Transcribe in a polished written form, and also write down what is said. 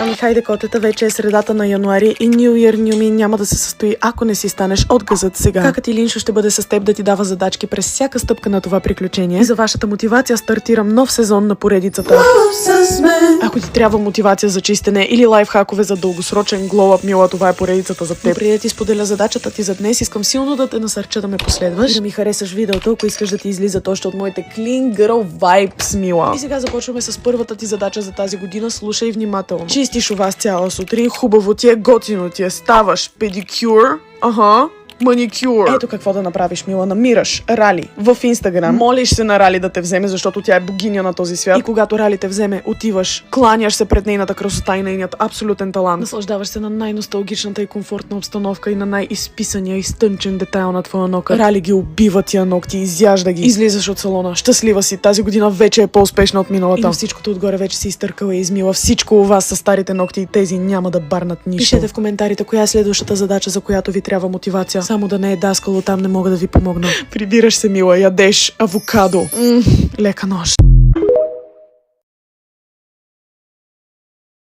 Ами хайде, котета, вече е средата на януари и New Year New Me няма да се състои, ако не си станеш от газът сега. Какът и Линшо ще бъде с теб да ти дава задачки през всяка стъпка на това приключение. И за вашата мотивация стартирам нов сезон на поредицата. Ако ти трябва мотивация за чистене или лайфхакове за дългосрочен глоуап, мила, това е поредицата за теб. Преди да ти споделя задачата ти за днес, искам силно да те насърча да ме последваш и да ми харесаш видеото, ако искаш да ти излизат още от моите clean girl vibes, мила. И сега започваме с първата ти задача за тази година. Слушай внимателно. Чистиш у вас цяла сутрин, хубаво ти е, готино ти е, ставаш педикюр, маникюр. Ето какво да направиш, мила. Намираш Рали в Инстаграм. Молиш се на Рали да те вземе, защото тя е богиня на този свят. И когато Рали те вземе, отиваш, кланяш се пред нейната красота и нейният абсолютен талант. Наслаждаваш се на най-носталгичната и комфортна обстановка и на най-изписания и стънчен детайл на твоя нока. Рали ги убива тия ногти, изяжда ги. Излизаш от салона. Щастлива си. Тази година вече е по-успешна от миналата. И на всичкото отгоре вече си изтъркала и измила. Всичко у вас с старите ногти и тези няма да барнат нищо. Пишете в коментарите коя е следващата задача, за която ви трябва мотивация. Само да не е даскало, там не мога да ви помогна. Прибираш се, мила, ядеш авокадо. Лека нощ.